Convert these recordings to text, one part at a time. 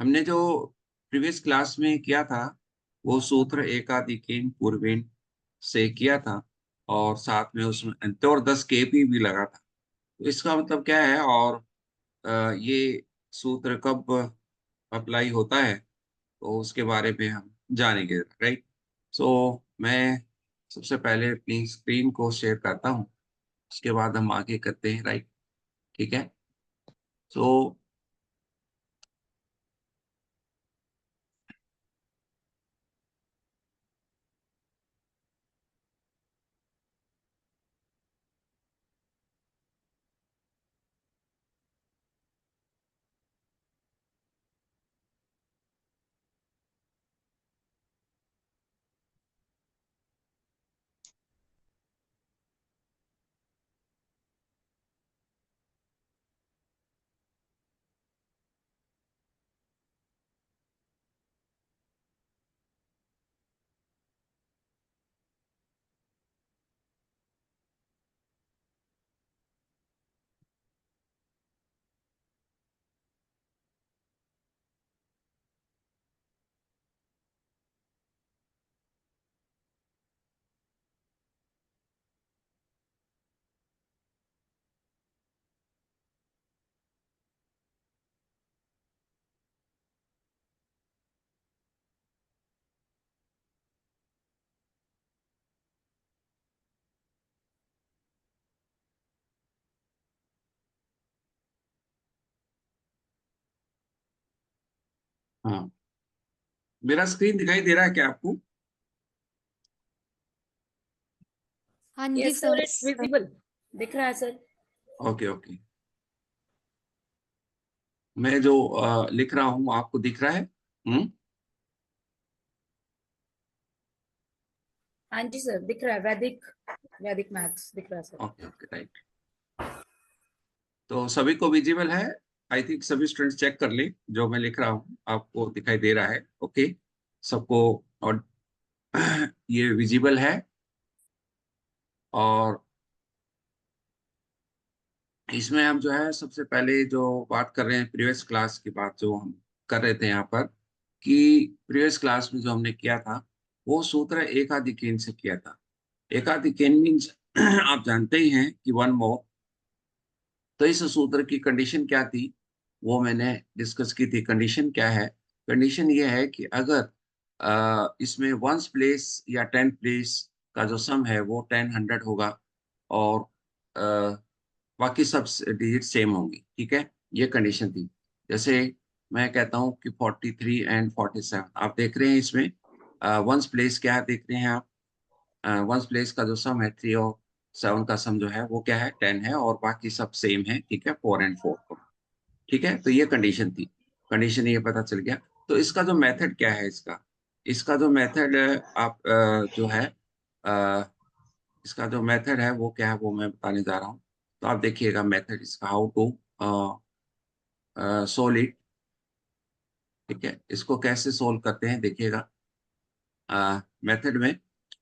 हमने जो previous class में किया था वो सूत्र एकाधिकीन पूर्वीन से किया था, और साथ में उसमें अंत्य और 10 केपी भी लगा था। तो इसका मतलब क्या है, और ये सूत्र कब अप्लाई होता है, तो उसके बारे में हम जानेंगे, राइट। सो मैं सबसे पहले अपनी स्क्रीन को शेयर करता हूँ, उसके बाद हम आगे करते हैं, राइट। ठीक है। सो हाँ, मेरा स्क्रीन दिखाई दे रहा है क्या आपको? हाँ जी yes sir. Sir, it's visible, दिख रहा है सर। Okay okay. मैं जो लिख रहा हूँ आपको दिख रहा है? हाँ जी सर, दिख रहा है। वैदिक वैदिक मैथ्स दिख रहा है सर। Okay okay, right. तो सभी को विजिबल है? आई थिंक सभी स्टूडेंट्स चेक कर ले, जो मैं लिख रहा हूँ आपको दिखाई दे रहा है? ओके, सबको। और ये विजिबल है। और इसमें हम जो है सबसे पहले जो बात कर रहे हैं, प्रीवियस क्लास की बात जो हम कर रहे थे यहाँ पर, कि प्रीवियस क्लास में जो हमने किया था वो सूत्र एकाधिकीन से किया था। एकाधिकीन मीन्स आप जानते ही हैं कि वन मोर। तो इस सूत्र की कंडीशन क्या थी वो मैंने डिस्कस की थी। कंडीशन क्या है? कंडीशन ये है कि अगर इसमें वंस प्लेस या 10 प्लेस का जो सम है वो 10 100 होगा, और बाकी सब डिजिट सेम होंगी, ठीक है। ये कंडीशन थी। जैसे मैं कहता हूँ कि 43 एंड 47 आप देख रहे हैं इसमें, वंस प्लेस क्या है देख रहे हैं आप? वंस प्लेस का जो सम है 3 और 7 का सम जो है वो क्या है? 10 है, और बाकी सब सेम है, ठीक है, 4 एंड 4। ठीक है, तो ये कंडीशन थी। कंडीशन ये पता चल गया। तो इसका जो मेथड क्या है, इसका इसका जो मेथड आप जो है अ, इसका जो मेथड है वो क्या है वो मैं बताने जा रहा हूँ। तो आप देखिएगा मेथड इसका, हाउ टू सोल्व इट। ठीक है, इसको कैसे सोल्व करते हैं देखिएगा। मेथड में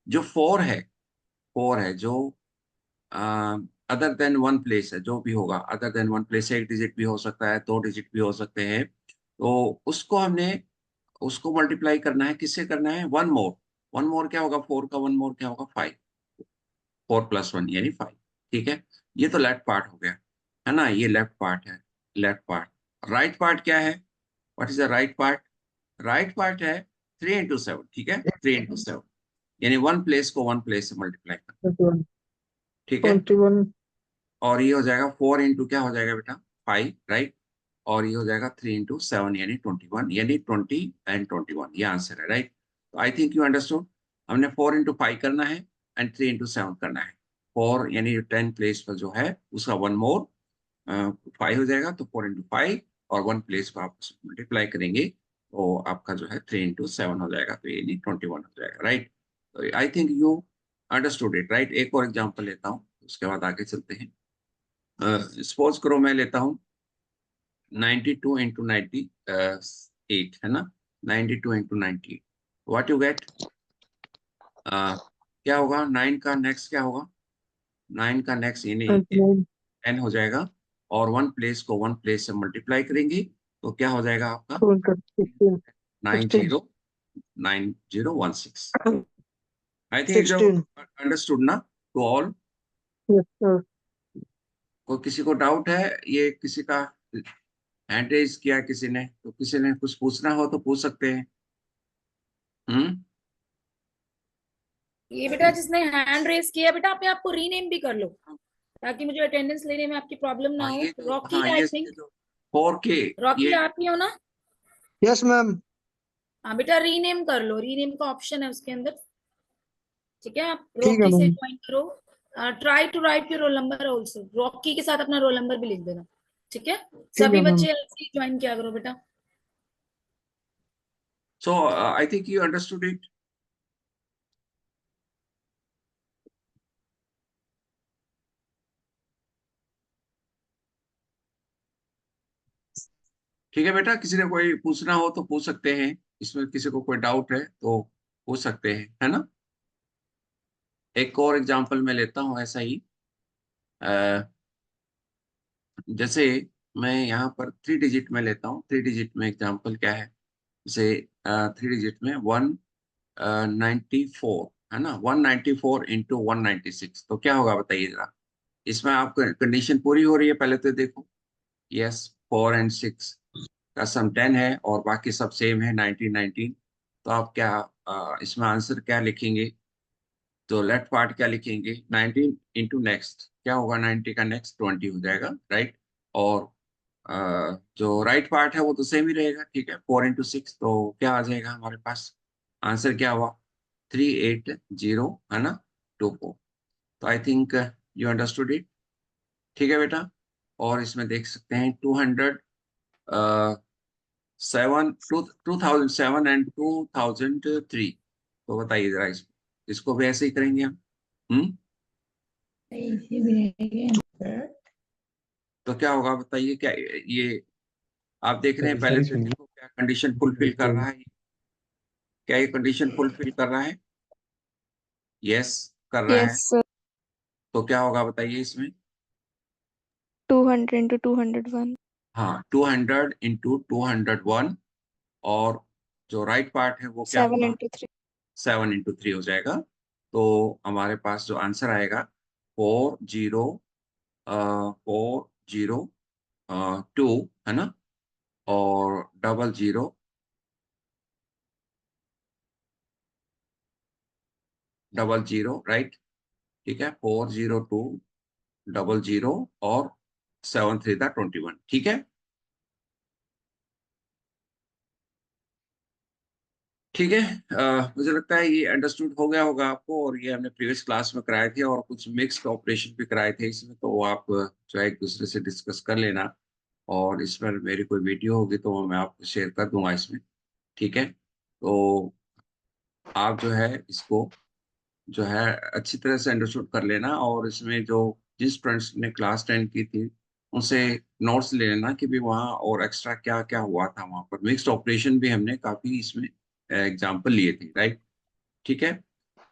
जो 4 है जो अदर देन वन प्लेस है, जो भी होगा अदर देन वन प्लेस, एक डिजिट भी हो सकता है, 2 डिजिट भी हो सकते हैं। तो उसको हमने उसको मल्टीप्लाई करना है, किससे करना है? One more. वन मोर क्या होगा? 4 का वन मोर क्या होगा? 5। 4 + 1 यानी 5। ठीक है, ये तो लेफ्ट पार्ट हो गया, है ना? ये लेफ्ट पार्ट है। Left part. राइट पार्ट क्या है? What is the right part? Right part है 3 × 7। ठीक है, 3 × 7 यानी वन प्लेस को वन प्लेस से मल्टीप्लाई करना। 21 ठीक है, 21 और ये हो जाएगा 4 इंटू क्या हो जाएगा बेटा? 5, राइट। और ये हो जाएगा 3 × 7 यानी 21, यानी 20 एंड 21, ये आंसर है, राइट। तो आई थिंक यू अंडरस्टूड। हमने 4 × 5 करना है एंड 3 × 7 करना है। 4 यानी 10 प्लेस पर जो है उसका वन मोर 5 हो जाएगा, तो 4 × 5, और वन प्लेस पर आप मल्टीप्लाई करेंगे तो आपका जो है 3 × 7 हो जाएगा, तो यानी 21 हो जाएगा, राइट। तो I think you understood it, right. एक और एग्जाम्पल लेता हूँ, उसके बाद आगे चलते हैं। सपोज करो मैं लेता हूँ 92 × 98, है ना? 92 × 98, व्हाट यू गेट? क्या होगा? 9 का नेक्स्ट क्या होगा? 9 का नेक्स्ट यानी 99 10 हो जाएगा, और वन प्लेस को वन प्लेस से मल्टीप्लाई करेंगे तो क्या हो जाएगा आपका 216 909016। आई थिंक जो 16 अंडरस्टूड ना टू ऑल। yes sir कोई किसी को डाउट है? ये किसी का हैंड रेज किया किसी ने, तो किसी ने कुछ पूछना हो तो पूछ सकते हैं। ये बेटा जिसने हैंड रेस किया बेटा अपने आप को रीनेम भी कर लो ताकि मुझे अटेंडेंस लेने में आपकी प्रॉब्लम ना हाँ हो। ये जो, रॉकी हाँ आई ये थिंक, जो 4K, रॉकी ये आप ही हो ना? yes ma'am हाँ बेटा रीनेम कर लो, रीनेम का ऑप्शन है उसके अंदर। ठीक है, आप ठीक है रॉकी से मैम ज्वाइन करो। Try to write your roll number also, Rocky के साथ अपना रोल नंबर भी लिख देना। ठीक है, ठीक सभी है मैम बच्चे ज्वाइन किया करो बेटा। so I think you understood it. ठीक है बेटा, किसी ने कोई पूछना हो तो पूछ सकते हैं, इसमें किसी को कोई डाउट है तो पूछ सकते हैं, है ना। एक और एग्जांपल मैं लेता हूँ ऐसा ही। अ, जैसे मैं यहाँ पर 3 डिजिट में लेता हूँ। 3 डिजिट में एग्जांपल क्या है, जैसे 3 डिजिट में 194 है ना, 194 इंटू 196, तो क्या होगा बताइए जरा। इसमें आपका कंडीशन पूरी हो रही है, पहले तो देखो। यस, 4 और 6 का सम 10 है और बाकी सब सेम है, 19 19। तो आप क्या इसमें आंसर क्या लिखेंगे? तो लेफ्ट पार्ट क्या लिखेंगे? 19 इंटू नेक्स्ट क्या होगा, 90 का नेक्स्ट 20 हो जाएगा, राइट। और जो राइट पार्ट है वो तो सेम ही रहेगा, ठीक है। 4 इंटू 6 तो क्या आ जाएगा हमारे पास? आंसर क्या हुआ? 380 है ना, 24। तो I think you understood it. ठीक है बेटा। और इसमें देख सकते हैं 2007 एंड 2003। तो बताइए जरा, इसको भी ऐसे ही करेंगे हम। हम्म तो क्या होगा बताइए, क्या ये आप देख रहे हैं, पहले से देखो क्या कंडीशन फुलफिल कर रहा है, क्या ये कंडीशन फुलफिल कर रहा है? यस, कर रहा है। Yes, sir. तो क्या होगा बताइए इसमें? 200 into 201. हाँ, 200 इंटू 201। और जो राइट पार्ट है वो क्या 7 होगा? into 3. 7 इंटू 3 हो जाएगा। तो हमारे पास जो आंसर आएगा 40 है ना, और 0000, राइट। ठीक है, 402000 और 7 3 21, ठीक है। ठीक है, मुझे लगता है ये अंडरस्टूड हो गया होगा आपको, और ये हमने प्रीवियस क्लास में कराए थे और कुछ मिक्स्ड ऑपरेशन भी कराए थे इसमें, तो वो आप जो है एक दूसरे से डिस्कस कर लेना। और इस पर मेरी कोई वीडियो होगी तो वो मैं आपको शेयर कर दूंगा इसमें। ठीक है, तो आप जो है इसको जो है अच्छी तरह से अंडरस्टूड कर लेना, और इसमें जो जिस स्टूडेंट्स ने क्लास 10 की थी उनसे नोट्स ले लेना कि भी वहाँ और एक्स्ट्रा क्या क्या हुआ था। वहाँ पर मिक्स्ड ऑपरेशन भी हमने काफी इसमें एग्जाम्पल लिए थे, राइट। ठीक है,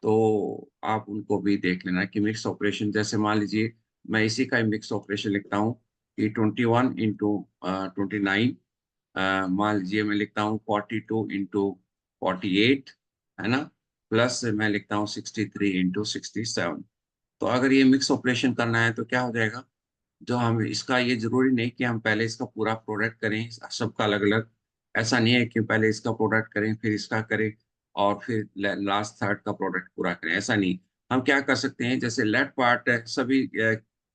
तो आप उनको भी देख लेना कि मिक्स ऑपरेशन, जैसे मान लीजिए मैं इसी का मिक्स ऑपरेशन लिखता हूँ कि 21 इंटू 29, मान लीजिए मैं लिखता हूँ 42 इंटू 48, है ना, प्लस मैं लिखता हूँ 63 इंटू 67। तो अगर ये मिक्स ऑपरेशन करना है तो क्या हो जाएगा, जो हम इसका, ये जरूरी नहीं कि हम पहले इसका पूरा प्रोडक्ट करें सबका अलग अलग। ऐसा नहीं है कि पहले इसका प्रोडक्ट करें फिर इसका करें और फिर लास्ट थर्ड का प्रोडक्ट पूरा करें, ऐसा नहीं। हम क्या कर सकते हैं, जैसे लेफ्ट पार्ट है, सभी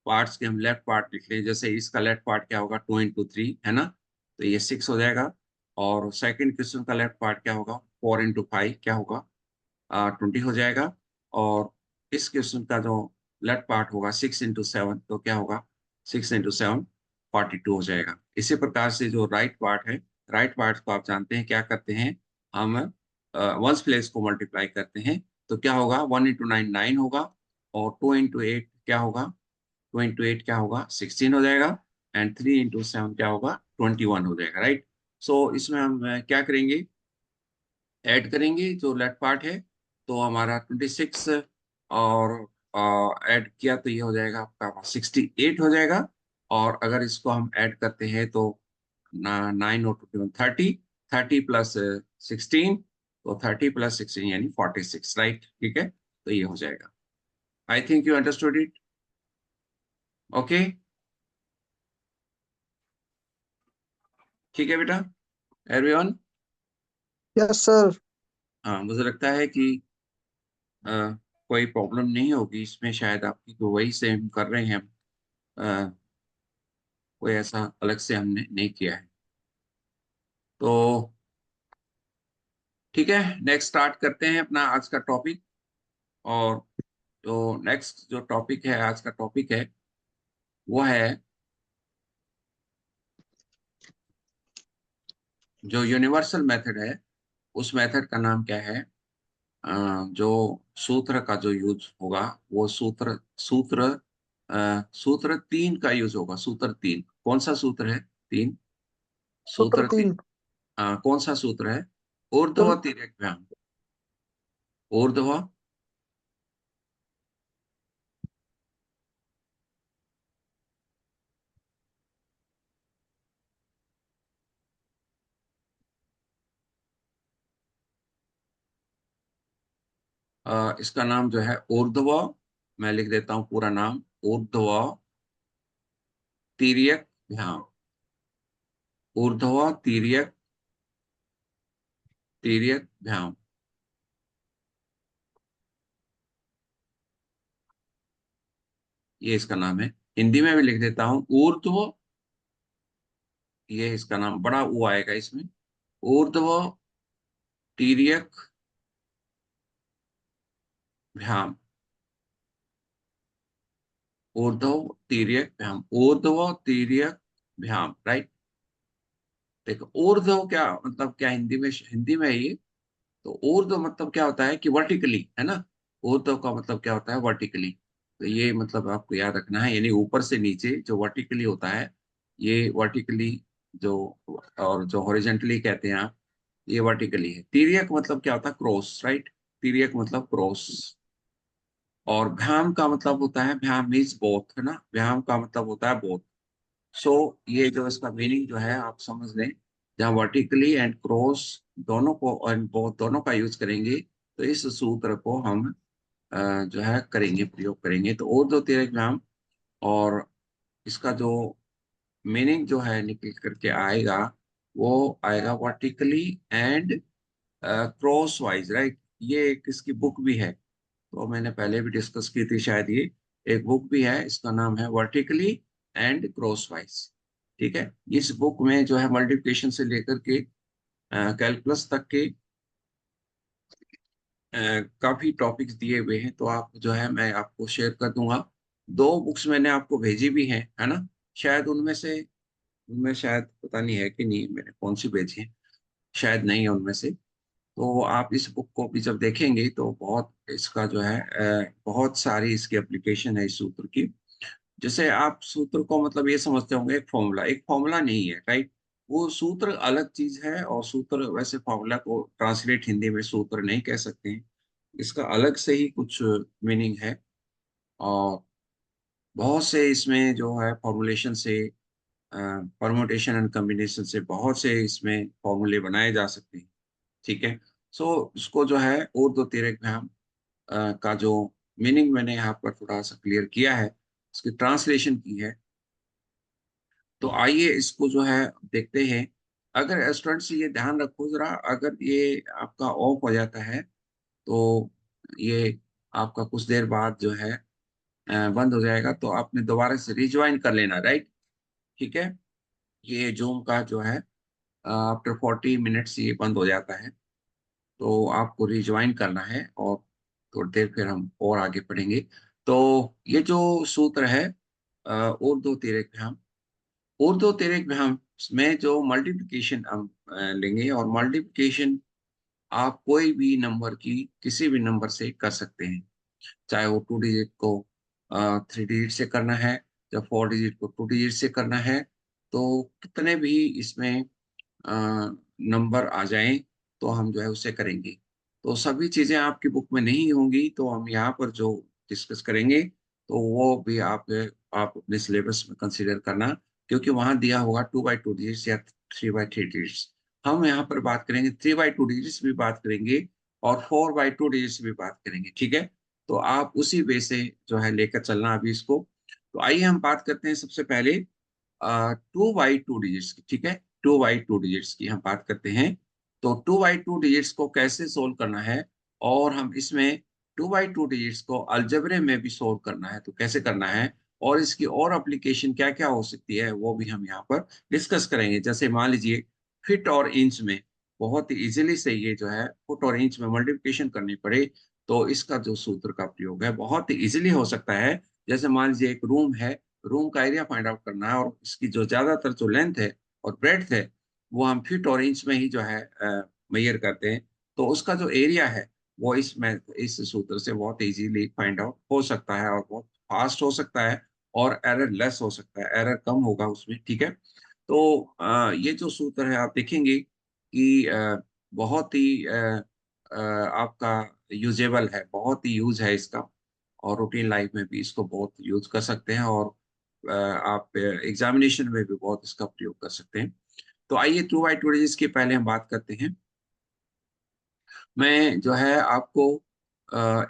पार्ट्स के हम लेफ्ट पार्ट लिख लें। जैसे इसका लेफ्ट पार्ट क्या होगा, 2 इंटू 3 है ना, तो ये 6 हो जाएगा। और सेकंड क्वेश्चन का लेफ्ट पार्ट क्या होगा, 4 इंटू 5 क्या होगा, 20 हो जाएगा। और इस क्वेश्चन का जो लेफ्ट पार्ट होगा 6 इंटू 7, तो क्या होगा, 6 इंटू 7 42 हो जाएगा। इसी प्रकार से जो राइट पार्ट है, राइट पार्ट को आप जानते हैं क्या करते हैं, हम वंस प्लेस को मल्टीप्लाई करते हैं। तो क्या होगा, 1 इंटू 9 9 होगा, और 2 इंटू 8 क्या होगा, 2 इंटू 8 क्या होगा, 16 हो जाएगा। एंड 3 इंटू 7 क्या होगा, 21 हो जाएगा, राइट। सो इसमें हम क्या करेंगे, ऐड करेंगे जो लेफ्ट पार्ट है, तो हमारा 26, और ऐड किया तो ये हो जाएगा आपका 68 हो जाएगा। और अगर इसको हम ऐड करते हैं तो 9 और 21 30, 30 प्लस 16, तो 30 प्लस 16 यानी 46, राइट? ठीक है, तो ये हो जाएगा। I think you understood it. Okay, ठीक है बेटा, एवरीवन। Yes sir. हाँ, मुझे लगता है कि अ, कोई प्रॉब्लम नहीं होगी इसमें, शायद आपकी, तो वही से हम कर रहे हैं हम। अ, कोई ऐसा अलग से हमने नहीं किया है। तो ठीक है, नेक्स्ट स्टार्ट करते हैं अपना आज का टॉपिक। और जो नेक्स्ट जो टॉपिक है, आज का टॉपिक है, वो है जो यूनिवर्सल मेथड है, उस मेथड का नाम क्या है? जो सूत्र का जो यूज होगा, वो सूत्र सूत्र सूत्र 3 का यूज होगा। सूत्र 3 कौन सा सूत्र है? 3 सूत्र सूत्र 3। 3। कौन सा सूत्र है? सर ऊर्ध्व तिर्यक भ्याम। ऊर्ध्व, इसका नाम जो है ऊर्ध्व, मैं लिख देता हूं पूरा नाम, ऊर्ध्व तिर्यक भ्याम। ऊर्ध्व तिर्यक तिर्यक भ्याम, ये इसका नाम है। हिंदी में भी लिख देता हूं, ऊर्ध्व, ये इसका नाम, बड़ा ऊ आएगा इसमें, ऊर्ध्व तिर्यक भ्याम। ऊर्ध्व तिर्यक भ्याम, ऊर्ध्व तिर्यक भ्याम, राइट? देखो ऊर्ध्व क्या मतलब, क्या हिंदी में, हिंदी में है ये। तो ऊर्ध्व मतलब क्या होता है कि वर्टिकली, है ना? ऊर्ध्व का मतलब क्या होता है? वर्टिकली। तो ये मतलब आपको याद रखना है, यानी ऊपर से नीचे जो वर्टिकली होता है, ये वर्टिकली जो, और जो हॉरिजेंटली कहते हैं आप, ये वर्टिकली है। तिर्यक मतलब क्या होता है? Cross, right? तिर्यक मतलब क्रॉस। और भ्याम का मतलब होता है, भ्याम मीन्स बोथ, है ना? भ्याम का मतलब होता है बोथ। सो ये जो इसका मीनिंग जो है आप समझ लें, जहाँ वर्टिकली एंड क्रॉस दोनों को, और बोथ दोनों का यूज करेंगे, तो इस सूत्र को हम जो है करेंगे, प्रयोग करेंगे। तो और दो तेरे एग्जाम, और इसका जो मीनिंग जो है निकल करके आएगा, वो आएगा vertically and cross wise, right? ये एक इसकी बुक भी है, तो मैंने पहले भी डिस्कस की थी शायद, ये एक बुक भी है, इसका नाम है वर्टिकली एंड क्रॉस वाइज। ठीक है, इस बुक में जो है मल्टीप्लिकेशन से लेकर के कैलकुलस तक के काफी टॉपिक्स दिए हुए हैं, तो आप जो है मैं आपको शेयर कर दूंगा। 2 बुक्स मैंने आपको भेजी भी हैं, है ना? शायद उनमें शायद पता नहीं है कि नहीं, मैंने कौन सी भेजी है, शायद नहीं है उनमें से। तो आप इस बुक को भी जब देखेंगे, तो बहुत इसका जो है बहुत सारी इसकी एप्लीकेशन है इस सूत्र की। जैसे आप सूत्र को मतलब ये समझते होंगे, एक फॉर्मूला नहीं है, राइट? वो सूत्र अलग चीज है, और सूत्र वैसे फॉर्मूला को ट्रांसलेट हिंदी में सूत्र नहीं कह सकते हैं, इसका अलग से ही कुछ मीनिंग है। और बहुत से इसमें जो है फॉर्मुलेशन से, परमुटेशन एंड कॉम्बिनेशन से बहुत से इसमें फॉर्मूले बनाए जा सकते हैं। ठीक है, सो उसको जो है और दो तीर का जो मीनिंग मैंने यहाँ पर थोड़ा सा क्लियर किया है, उसकी ट्रांसलेशन की है। तो आइए इसको जो है देखते हैं। अगर स्टूडेंट्स ये ध्यान रखो जरा, अगर ये आपका ऑफ हो जाता है, तो ये आपका कुछ देर बाद जो है बंद हो जाएगा, तो आपने दोबारा से रिज्वाइन कर लेना, राइट? ठीक है, ये जूम का जो है आफ्टर 40 मिनट्स ये बंद हो जाता है, तो आपको रिज्वाइन करना है, और थोड़ी देर फिर हम और आगे पढ़ेंगे। तो ये जो सूत्र है उर्दू तिरेक में हम, उर्दू तिरेक में हम में जो मल्टीप्लिकेशन हम लेंगे, और मल्टीप्लिकेशन आप कोई भी नंबर की किसी भी नंबर से कर सकते हैं, चाहे वो 2 डिजिट को 3 डिजिट से करना है, या 4 डिजिट को 2 डिजिट से करना है, तो कितने भी इसमें नंबर आ जाएं, तो हम जो है उसे करेंगे। तो सभी चीजें आपकी बुक में नहीं होंगी, तो हम यहाँ पर जो डिस्कस करेंगे, तो वो भी आप अपने सिलेबस में कंसीडर करना, क्योंकि वहां दिया होगा 2 बाई 2 डिजिट या 3/3 डिजिट्स। हम यहाँ पर बात करेंगे 3/2 डिजिट्स भी बात करेंगे और 4/2 डिजिट्स भी बात करेंगे, ठीक है। तो आप उसी वे से जो है लेकर चलना अभी इसको। तो आइए हम बात करते हैं सबसे पहले 2/2 डिजिट्स की, ठीक है। 2/2 डिजिट्स की हम बात करते हैं। तो 2/2 डिजिट्स को कैसे सोल्व करना है, और हम इसमें 2/2 डिजिट्स को अलजेब्रे में भी सोल्व करना है तो कैसे करना है, और इसकी और एप्लीकेशन क्या क्या हो सकती है वो भी हम यहाँ पर डिस्कस करेंगे। जैसे मान लीजिए फिट और इंच में बहुत ही इजीली से ये जो है फुट और इंच में मल्टीप्लिकेशन करनी पड़े, तो इसका जो सूत्र का प्रयोग है बहुत ही इजीली हो सकता है। जैसे मान लीजिए एक रूम है, रूम का एरिया फाइंड आउट करना है, और इसकी जो ज्यादातर जो लेंथ है और ब्रेड्थ है वो हम फीट और इंच में ही जो है मेजर करते हैं। तो उसका जो एरिया है वो इस सूत्र से बहुत इजीली फाइंड आउट हो सकता है, और बहुत फास्ट हो सकता है, और एरर लेस हो सकता है, एरर कम होगा उसमें, ठीक है। तो ये जो सूत्र है आप देखेंगे कि बहुत ही आपका यूजेबल है, बहुत ही यूज है इसका, और रूटीन लाइफ में भी इसको बहुत यूज कर सकते हैं, और आप एग्जामिनेशन में भी बहुत इसका प्रयोग कर सकते हैं। तो आइए 2/2 डिजिट्स की पहले हम बात करते हैं। मैं जो है आपको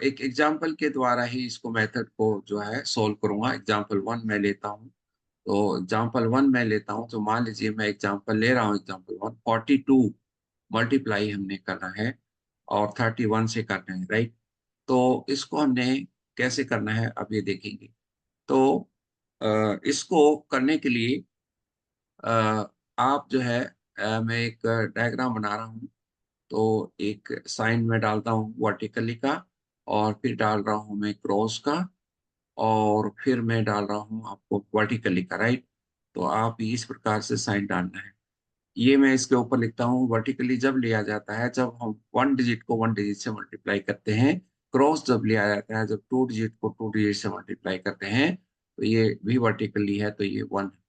एक एग्जाम्पल के द्वारा ही इसको मेथड को जो है सोल्व करूंगा। एग्जाम्पल 1 मैं लेता हूँ। तो एग्जाम्पल 1 मैं लेता हूँ, तो मान लीजिए मैं एग्जाम्पल ले रहा हूँ। एग्जाम्पल 1 42 मल्टीप्लाई हमने करना है और 31 से करना है, राइट। तो इसको हमने कैसे करना है अब ये देखेंगे। तो इसको करने के लिए आप जो है मैं एक डायग्राम बना रहा हूँ। तो एक साइन में डालता हूँ वर्टिकली का, और फिर डाल रहा हूँ मैं क्रॉस का, और फिर मैं डाल रहा हूँ आपको वर्टिकली का, राइट। तो आप इस प्रकार से साइन डालना है। ये मैं इसके ऊपर लिखता हूँ। वर्टिकली जब लिया जाता है जब हम 1 डिजिट को 1 डिजिट से मल्टीप्लाई करते हैं। क्रॉस जब लिया जाता है जब 2 डिजिट को 2 डिजिट से मल्टीप्लाई करते हैं। तो ये भी वर्टिकली है, तो ये 1 है।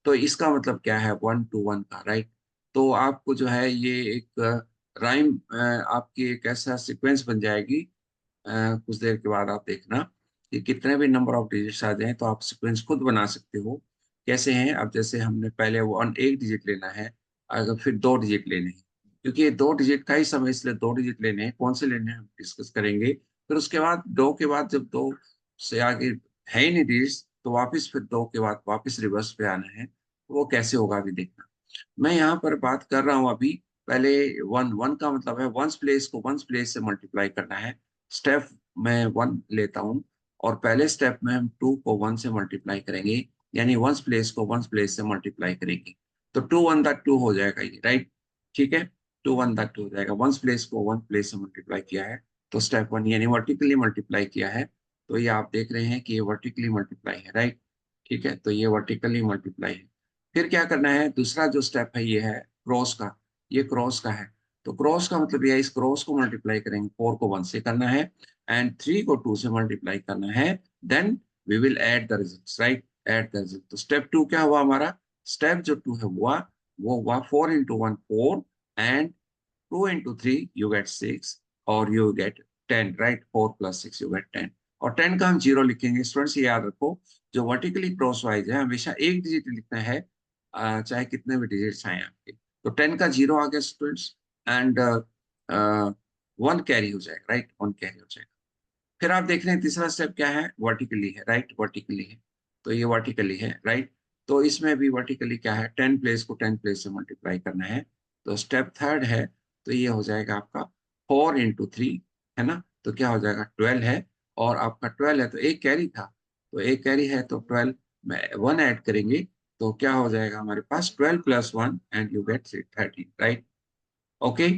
तो इसका मतलब क्या है, 1 to 1 का, राइट। तो आपको जो है ये एक राइम आपकी एक ऐसा सीक्वेंस बन जाएगी। कुछ देर के बाद आप देखना कि कितने भी नंबर ऑफ डिजिट्स आ जाएं तो आप सीक्वेंस खुद बना सकते हो। कैसे हैं, अब जैसे हमने पहले एक डिजिट लेना है, अगर फिर 2 डिजिट लेने हैं, क्योंकि ये 2 डिजिट का ही समय, इसलिए 2 डिजिट लेने हैं। कौन से लेने हैं हम डिस्कस करेंगे। फिर उसके बाद 2 के बाद जब 2 से आगे है ही नहीं डिजिट्स, तो वापस फिर 2 के बाद वापस रिवर्स पे आना है। वो कैसे होगा अभी देखना। मैं यहाँ पर बात कर रहा हूँ अभी। पहले 1 का मतलब है वंस प्लेस को वंस प्लेस से मल्टीप्लाई करना है। स्टेप मैं 1 लेता हूँ, और पहले स्टेप में हम 2 को 1 से मल्टीप्लाई करेंगे, यानी वंस प्लेस को वंस प्लेस से मल्टीप्लाई करेंगे। तो 2 1 2 हो जाएगा ये, राइट। ठीक है, 2 1 2 हो जाएगा। वंस प्लेस को वन प्लेस से मल्टीप्लाई किया है तो स्टेप 1 यानी वर्टिकली मल्टीप्लाई किया है। तो ये आप देख रहे हैं कि ये वर्टिकली मल्टीप्लाई है, राइट। ठीक है, तो ये वर्टिकली मल्टीप्लाई है। फिर क्या करना है, दूसरा जो स्टेप है ये है क्रॉस का। ये क्रॉस का है। तो क्रॉस का मतलब ये है, इस क्रॉस को मल्टीप्लाई करेंगे। 4 को 1 से करना है, एंड 3 को 2 से मल्टीप्लाई करना है। Then we will add the results, right. Add the result. तो स्टेप 2 क्या हुआ हमारा, स्टेप जो 2 है वो हुआ 4 into 1 4, and 2 into 3 you get 6, और you get 10, right। 4 plus 6 you get 10, और 10 का हम 0 लिखेंगे। स्टूडेंट्स ये याद रखो, जो वर्टिकली क्रॉस वाइज है हमेशा एक डिजिट लिखना है, चाहे कितने भी डिजिट्स आए आपके। तो 10 का 0 आ गया स्टूडेंट्स, एंड 1 कैरी हो जाएगा, राइट। 1 कैरी हो जाएगा। फिर आप देख रहे हैं तीसरा स्टेप क्या है, वर्टिकली है, राइट। वर्टिकली है, तो ये वर्टिकली है, राइट। तो इसमें भी वर्टिकली क्या है, 10 प्लेस को 10 प्लेस से मल्टीप्लाई करना है। तो स्टेप थर्ड है, तो ये हो जाएगा आपका 4 into 3, है ना। तो क्या हो जाएगा, 12 है, और आपका 12 है तो एक कैरी था, तो एक कैरी है तो 12 में 1 ऐड करेंगे, तो क्या हो जाएगा हमारे पास 12 + 1 and you get 13, right. Okay.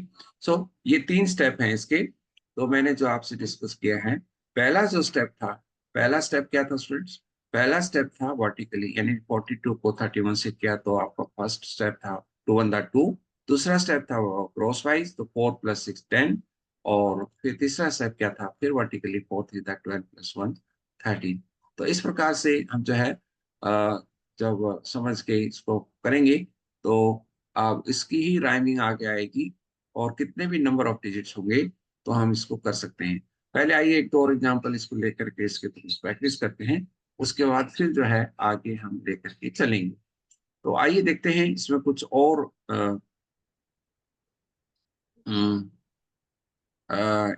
So ये 3 स्टेप हैं इसके। तो मैंने जो आपसे डिस्कस किया है, पहला जो स्टेप था, पहला स्टेप क्या था स्टूडेंट्स, पहला स्टेप था वर्टिकली, यानी 42 को 31 से किया, तो आपका फर्स्ट स्टेप था 2 1 2। दूसरा स्टेप था क्रॉस वाइज, तो 4 + 6 10, और फिर तीसरा स्टेप क्या था, फिर वर्टिकली 4 3 12 + 1 13। तो इस प्रकार से हम जो है जब समझ के इसको करेंगे, तो अब इसकी ही राइमिंग आगे आएगी, और कितने भी नंबर ऑफ डिजिट्स होंगे तो हम इसको कर सकते हैं। पहले आइए एक दो और एग्जांपल इसको लेकर के इसके थ्रू प्रैक्टिस करते हैं। उसके बाद फिर जो है आगे हम लेकर के चलेंगे। तो आइए देखते हैं इसमें कुछ और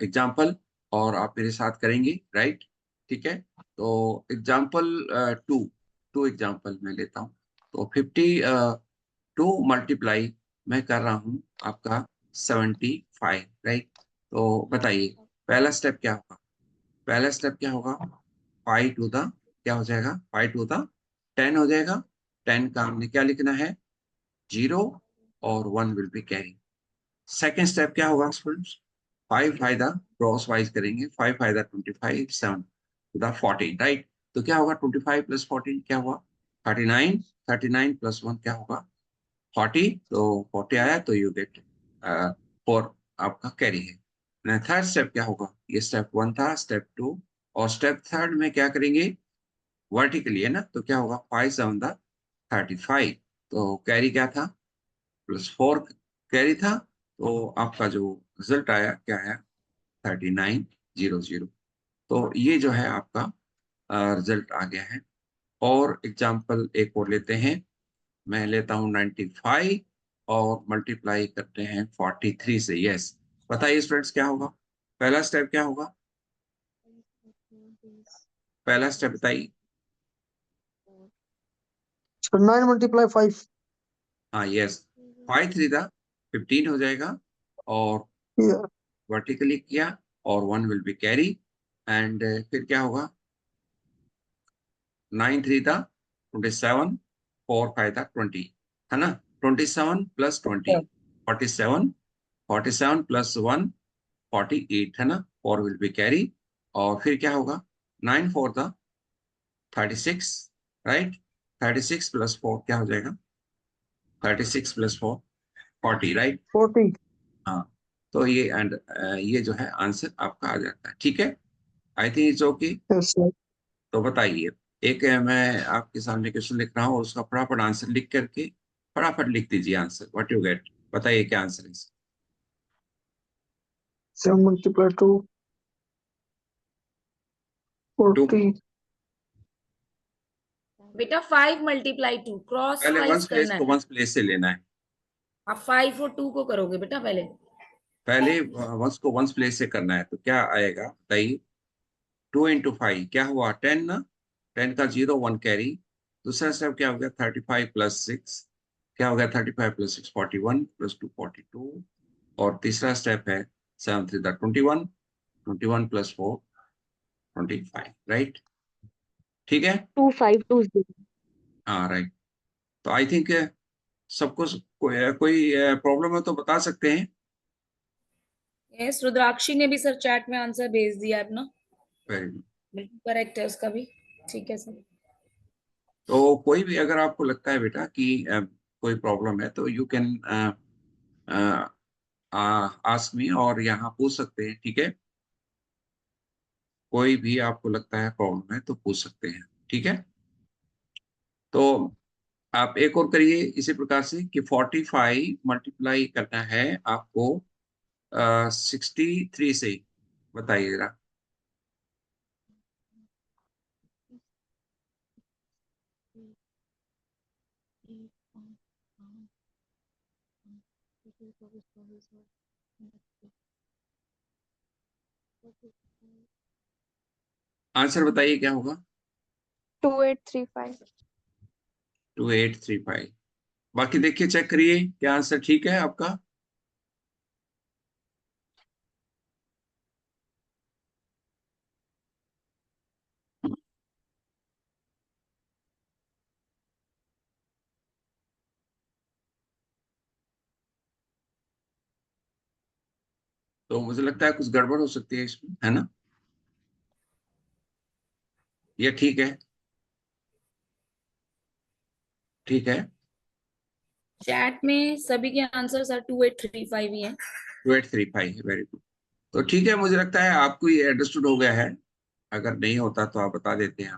एग्जाम्पल, और आप मेरे साथ करेंगे, राइट? ठीक है, तो एग्जाम्पल टू एग्जाम्पल मैं लेता हूँ। तो 52 मल्टीप्लाई मैं कर रहा हूँ आपका 75, राइट? तो बताइए पहला स्टेप क्या होगा? पहला स्टेप क्या होगा? 5 टू द क्या हो जाएगा? 5 टू द 10 हो जाएगा। 10 का हमने क्या लिखना है? 0 और 1 will be carry. Second step क्या होगा स्टूडेंट्स? 5 फायदा क्रॉस वाइज करेंगे। 5 फायदा 25, 7 टू द 14, राइट? तो क्या होगा? 25 प्लस 14 क्या हुआ? 39। 39 प्लस 1 क्या होगा? 40। तो 40 आया तो यू गेट 4 आपका कैरी है। थर्ड स्टेप क्या होगा? ये स्टेप 1 था, स्टेप 2, और स्टेप थर्ड में क्या करेंगे? वर्टिकली है ना, तो क्या होगा? 5 7 द 35। तो कैरी क्या था? प्लस 4 कैरी था। तो आपका जो रिजल्ट आया क्या है? 3900। तो ये जो है आपका रिजल्ट आ गया है। और एग्जाम्पल एक और लेते हैं। मैं लेता हूँ 95 और मल्टीप्लाई करते हैं 43 से। यस, बताइए स्टूडेंट्स क्या होगा? पहला स्टेप क्या होगा? पहला स्टेप बताइए। Sir 9 multiply 5। हाँ यस, 5 3 दा 15 हो जाएगा, और वर्टिकली किया, और 1 विल बी कैरी। एंड फिर क्या होगा? 9 3 दा 27, 4 5 दा 20, है ना? 27 प्लस 20 47, 47 प्लस 1 48, है ना? 4 विल बी कैरी। और फिर क्या होगा? 9 4 दा 36, राइट? 36 प्लस 4 क्या हो जाएगा? 36 प्लस 4 40, राइट? 40। हाँ, तो ये एंड ये जो है आंसर आपका आ जाता है। ठीक है, I think it's okay. Yes sir. तो बताइए, एक मैं आपके सामने क्वेश्चन लिख रहा हूँ और उसका फटाफट आंसर लिख करके फटाफट लिख दीजिए आंसर। What you get? बताइए क्या आंसर है इसका? 7 मल्टीप्लाई 2 टू। 40। बेटा 5 मल्टीप्लाई 2 क्रॉस पहले वाइज वंस प्लेस करना को है। वंस प्लेस से लेना है। आप 5 और 2 को करोगे बेटा पहले। पहले वंस को वंस प्लेस से करना है, तो क्या आएगा बताइए? 2 इंटू 5 क्या हुआ? 10 ना? 10 का 0 1 कैरी। दूसरा स्टेप क्या हो गया? 35 प्लस 6 क्या हो गया? 35 प्लस 6 41 प्लस 2 42। और तीसरा स्टेप है 7 3 21, 21 प्लस 4 25, राइट? ठीक है, 2520। हाँ राइट। तो आई थिंक सबको कोई प्रॉब्लम है तो बता सकते हैं। यस, रुद्राक्षी ने भी सर चैट में आंसर भेज दिया अपना। Very good. बिल्कुल करेक्ट है उसका भी। ठीक है सर। तो कोई भी अगर आपको लगता है बेटा कि कोई प्रॉब्लम है, तो यू कैन आस्क मी, और यहाँ पूछ सकते हैं। ठीक है, कोई भी आपको लगता है प्रॉब्लम है तो पूछ सकते हैं। ठीक है, तो आप एक और करिए इसी प्रकार से कि 45 मल्टीप्लाई करना है आपको 63 से। बताइए जरा। आंसर बताइए क्या होगा? 2835। 2835। बाकी देखिए, चेक करिए क्या आंसर ठीक है आपका। तो मुझे लगता है कुछ गड़बड़ हो सकती है इसमें, है ना? ये ठीक है? ठीक है, चैट में सभी के आंसर सर 2835 ही हैं। 2835 है, वेरी गुड। तो ठीक है, मुझे लगता है आपको ये अंडरस्टूड हो गया है। अगर नहीं होता तो आप बता देते हैं।